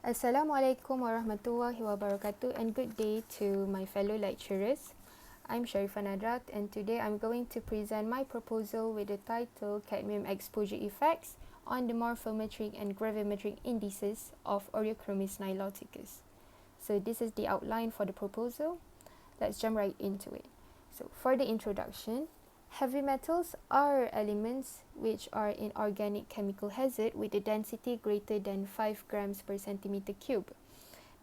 Assalamualaikum warahmatullahi wabarakatuh and good day to my fellow lecturers. I'm Sharifah Nadrah and today I'm going to present my proposal with the title Cadmium Exposure Effects on the Morphometric and Gravimetric Indices of Oreochromis niloticus. So this is the outline for the proposal. Let's jump right into it. So for the introduction, heavy metals are elements which are in organic chemical hazard with a density greater than 5 grams per centimeter cube.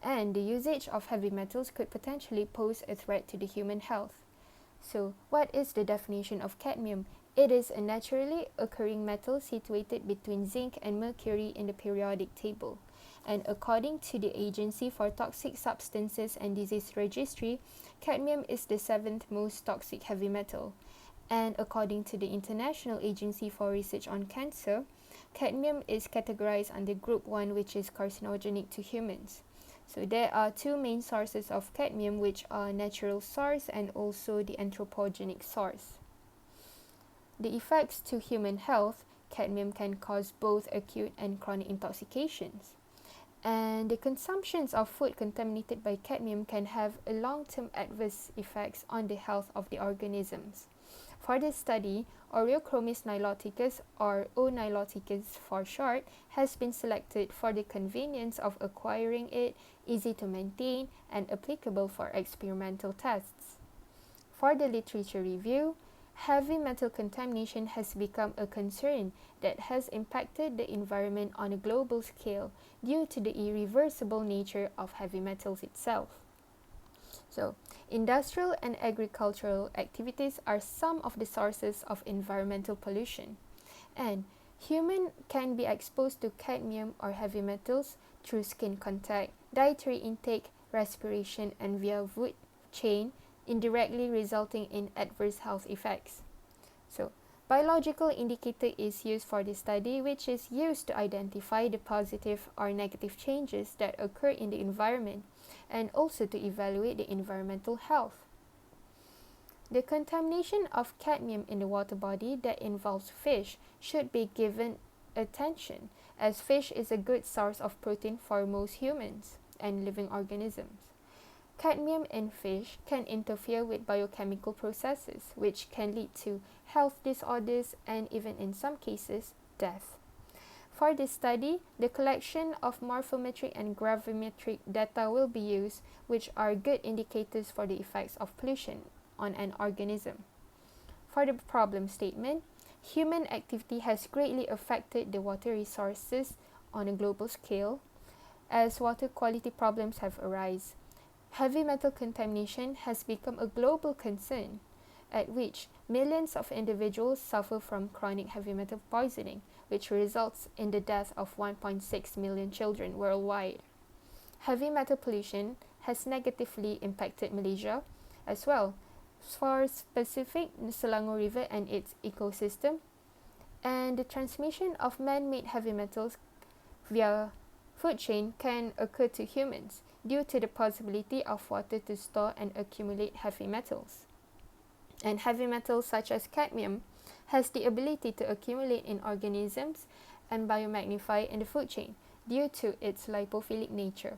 And the usage of heavy metals could potentially pose a threat to the human health. So, what is the definition of cadmium? It is a naturally occurring metal situated between zinc and mercury in the periodic table. And according to the Agency for Toxic Substances and Disease Registry, cadmium is the 7th most toxic heavy metal. And according to the International Agency for Research on Cancer, cadmium is categorized under Group 1, which is carcinogenic to humans. So there are two main sources of cadmium, which are natural source and also the anthropogenic source. The effects to human health, cadmium can cause both acute and chronic intoxications. And the consumptions of food contaminated by cadmium can have a long-term adverse effects on the health of the organisms. For this study, Oreochromis niloticus, or O niloticus for short, has been selected for the convenience of acquiring it, easy to maintain, and applicable for experimental tests. For the literature review, heavy metal contamination has become a concern that has impacted the environment on a global scale due to the irreversible nature of heavy metals itself. So, industrial and agricultural activities are some of the sources of environmental pollution. And humans can be exposed to cadmium or heavy metals through skin contact, dietary intake, respiration, and via food chain, indirectly resulting in adverse health effects. So, biological indicator is used for this study, which is used to identify the positive or negative changes that occur in the environment and also to evaluate the environmental health. The contamination of cadmium in the water body that involves fish should be given attention, as fish is a good source of protein for most humans and living organisms. Cadmium in fish can interfere with biochemical processes, which can lead to health disorders and even in some cases, death. For this study, the collection of morphometric and gravimetric data will be used, which are good indicators for the effects of pollution on an organism. For the problem statement, human activity has greatly affected the water resources on a global scale, as water quality problems have arisen. Heavy metal contamination has become a global concern, at which millions of individuals suffer from chronic heavy metal poisoning, which results in the death of 1.6 million children worldwide. Heavy metal pollution has negatively impacted Malaysia as well, for specific the Selangor River and its ecosystem, and the transmission of man-made heavy metals via food chain can occur to humans due to the possibility of water to store and accumulate heavy metals. And heavy metals such as cadmium has the ability to accumulate in organisms and biomagnify in the food chain due to its lipophilic nature.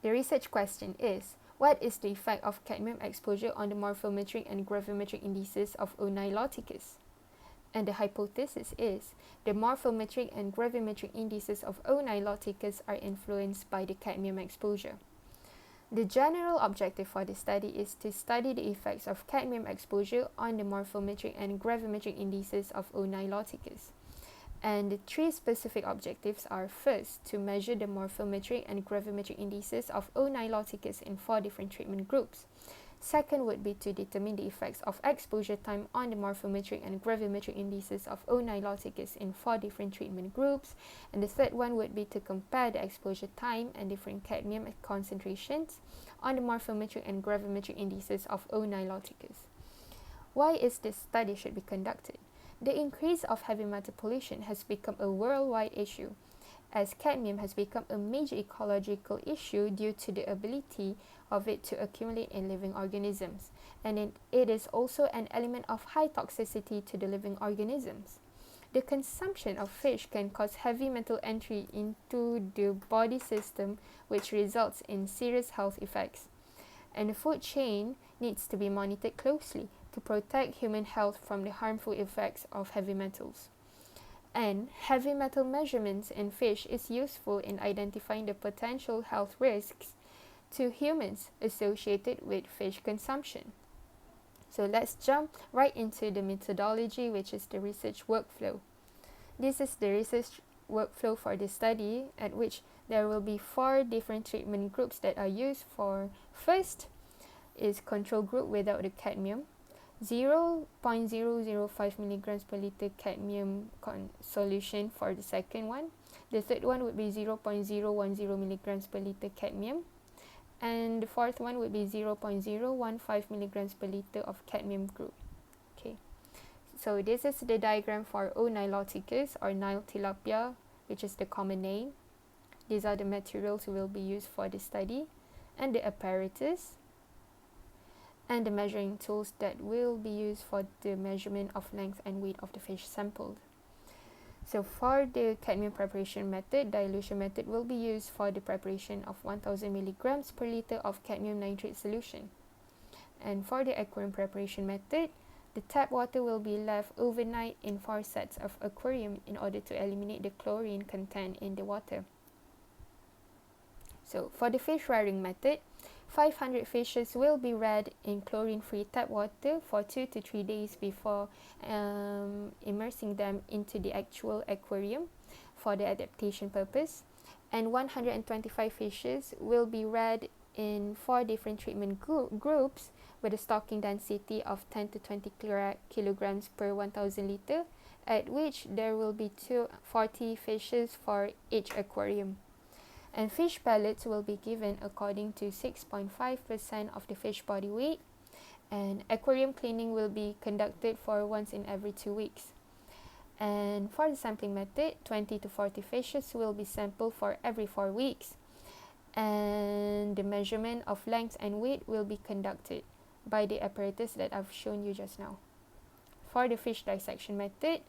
The research question is, what is the effect of cadmium exposure on the morphometric and gravimetric indices of O niloticus? And the hypothesis is, the morphometric and gravimetric indices of O niloticus are influenced by the cadmium exposure. The general objective for the study is to study the effects of cadmium exposure on the morphometric and gravimetric indices of O niloticus. And the three specific objectives are: first, to measure the morphometric and gravimetric indices of O niloticus in 4 different treatment groups. Second would be to determine the effects of exposure time on the morphometric and gravimetric indices of O niloticus in 4 different treatment groups. And the third one would be to compare the exposure time and different cadmium concentrations on the morphometric and gravimetric indices of O niloticus. Why is this study should be conducted? The increase of heavy metal pollution has become a worldwide issue, as cadmium has become a major ecological issue due to the ability of it to accumulate in living organisms, and it is also an element of high toxicity to the living organisms. the consumption of fish can cause heavy metal entry into the body system, which results in serious health effects. And the food chain needs to be monitored closely to protect human health from the harmful effects of heavy metals. And heavy metal measurements in fish is useful in identifying the potential health risks to humans associated with fish consumption. So let's jump right into the methodology, which is the research workflow. This is the research workflow for the study, at which there will be 4 different treatment groups that are used for. First is control group without the cadmium, 0.005 milligrams per liter cadmium solution for the second one. The third one would be 0.010 milligrams per liter cadmium. And the fourth one would be 0.015 milligrams per liter of cadmium group. Okay, so this is the diagram for O niloticus or Nile Tilapia, which is the common name. These are the materials will be used for the study, and the apparatus, and the measuring tools that will be used for the measurement of length and weight of the fish sampled. So for the cadmium preparation method, dilution method will be used for the preparation of 1000 milligrams per liter of cadmium nitrate solution. And for the aquarium preparation method, the tap water will be left overnight in 4 sets of aquarium in order to eliminate the chlorine content in the water. So for the fish rearing method, 500 fishes will be reared in chlorine-free tap water for 2 to 3 days before immersing them into the actual aquarium for the adaptation purpose. And 125 fishes will be reared in 4 different treatment groups with a stocking density of 10 to 20 kilograms per 1000 liter, at which there will be 40 fishes for each aquarium. And fish pellets will be given according to 6.5% of the fish body weight, and aquarium cleaning will be conducted for once in every 2 weeks. And for the sampling method, 20 to 40 fishes will be sampled for every 4 weeks, and the measurement of length and weight will be conducted by the apparatus that I've shown you just now. For the fish dissection method,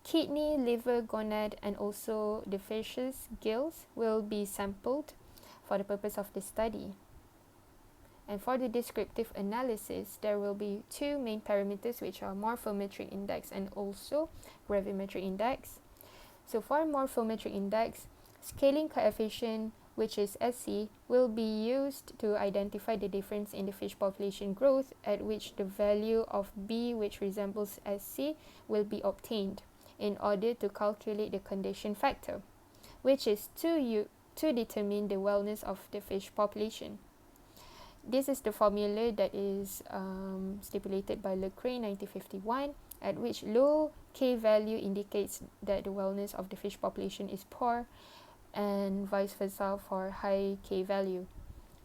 kidney, liver, gonad, and also the fish's gills will be sampled for the purpose of the study. And for the descriptive analysis, there will be 2 main parameters, which are morphometric index and also gravimetric index. So for morphometric index, scaling coefficient, which is SC, will be used to identify the difference in the fish population growth, at which the value of B, which resembles SC, will be obtained in order to calculate the condition factor, which is to determine the wellness of the fish population. This is the formula that is stipulated by Lecrae 1951, at which low K value indicates that the wellness of the fish population is poor, and vice versa for high K value.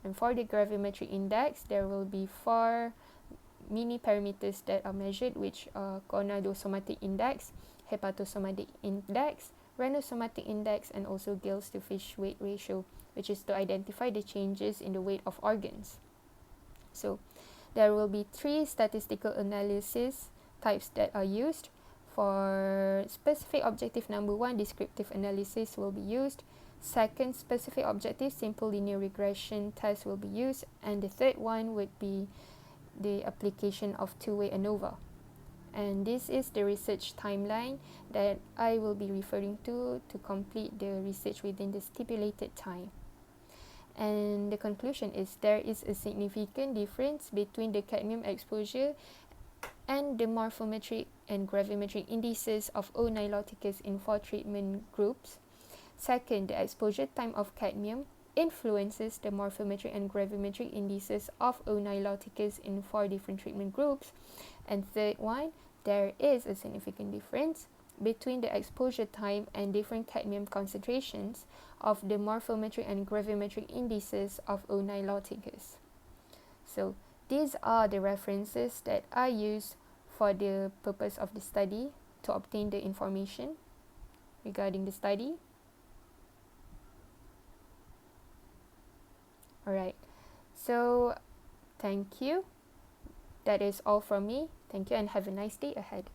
And for the gravimetric index, there will be 4 mini parameters that are measured, which are gonadosomatic index, hepatosomatic index, rhinosomatic index, and also gills to fish weight ratio, which is to identify the changes in the weight of organs. So there will be 3 statistical analysis types that are used. For specific objective number 1, descriptive analysis will be used. Second, specific objective, simple linear regression test will be used. And the third one would be the application of two-way ANOVA. And this is the research timeline that I will be referring to complete the research within the stipulated time. And the conclusion is there is a significant difference between the cadmium exposure and the morphometric and gravimetric indices of O niloticus in 4 treatment groups. Second, the exposure time of cadmium influences the morphometric and gravimetric indices of O niloticus in 4 different treatment groups. And third one, there is a significant difference between the exposure time and different cadmium concentrations of the morphometric and gravimetric indices of O niloticus. So these are the references that I use for the purpose of the study to obtain the information regarding the study. Alright, so thank you. That is all from me. Thank you and have a nice day ahead.